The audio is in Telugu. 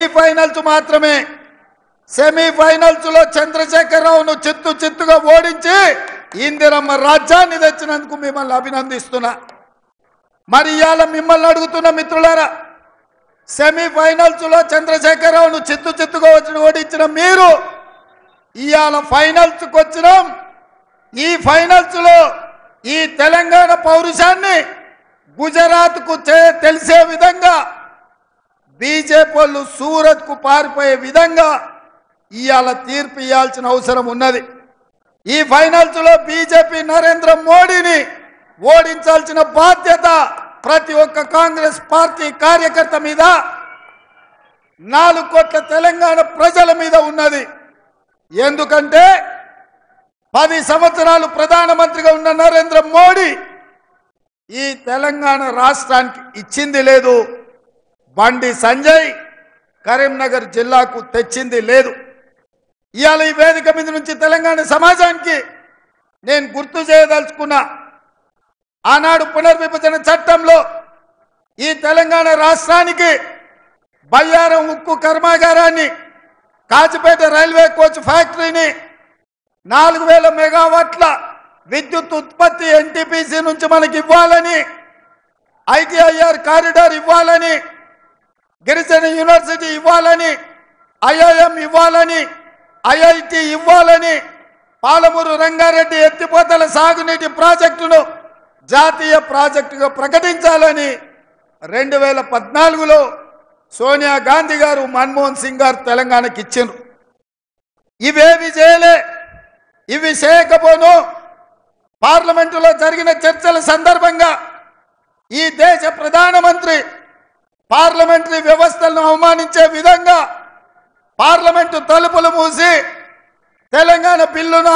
ఫైనల్స్ మాత్రమే. సెమీఫైనల్స్ లో చంద్రశేఖరరావును చిత్తుగా ఓడించి ఇందిరమ్మ రాజ్యాన్ని తెచ్చినందుకు మిమ్మల్ని అభినందిస్తున్నా. మరి ఇవాళ మిమ్మల్ని అడుగుతున్న మిత్రులారా, సెమీఫైనల్స్ లో చంద్రశేఖరరావును చిత్తుగా ఓడించిన మీరు ఇవాళ ఫైనల్స్కి వచ్చినాం. ఈ ఫైనల్స్ లో ఈ తెలంగాణ పౌరుషాన్ని గుజరాత్కు తెలిసే విధంగా బీజేపీ వాళ్ళు సూరత్కు పారిపోయే విధంగా ఇవాళ తీర్పు ఇవ్వాల్సిన అవసరం ఉన్నది. ఈ ఫైనల్స్ లో బీజేపీ నరేంద్ర మోడీని ఓడించాల్సిన బాధ్యత ప్రతి ఒక్క కాంగ్రెస్ పార్టీ కార్యకర్త మీద, 4 కోట్ల తెలంగాణ ప్రజల మీద ఉన్నది. ఎందుకంటే 10 సంవత్సరాలు ప్రధానమంత్రిగా ఉన్న నరేంద్ర మోడీ ఈ తెలంగాణ రాష్ట్రానికి ఇచ్చింది లేదు. బండి సంజయ్ కరీంనగర్ జిల్లాకు తెచ్చింది లేదు. ఇవాళ ఈ వేదిక మీద నుంచి తెలంగాణ సమాజానికి నేను గుర్తు చేయదలుచుకున్నా, ఆనాడు పునర్విభజన చట్టంలో ఈ తెలంగాణ రాష్ట్రానికి బయ్యారం ఉక్కు కర్మాగారాన్ని, కాచిపేట రైల్వే కోచ్ ఫ్యాక్టరీని, 4000 మెగావాట్ల విద్యుత్ ఉత్పత్తి ఎన్టీపీసీ నుంచి మనకి ఇవ్వాలని, ఐటీఐఆర్ కారిడార్ ఇవ్వాలని, గిరిజన యూనివర్సిటీ ఇవ్వాలని, ఐఐఎం ఇవ్వాలని, ఐఐటి ఇవ్వాలని, పాలమూరు రంగారెడ్డి ఎత్తిపోతల సాగునీటి ప్రాజెక్టును జాతీయ ప్రాజెక్టుగా ప్రకటించాలని 2014లో సోనియా గాంధీ గారు, మన్మోహన్ సింగ్ గారు తెలంగాణకి ఇచ్చిండ్రు. ఇవేవి చేయలే. ఇవి చేయకపోను పార్లమెంటులో జరిగిన చర్చల సందర్భంగా ఈ దేశ ప్రధానమంత్రి పార్లమెంటరీ వ్యవస్థలను అవమానించే విధంగా పార్లమెంటు తలుపులు మూసి తెలంగాణ బిల్లును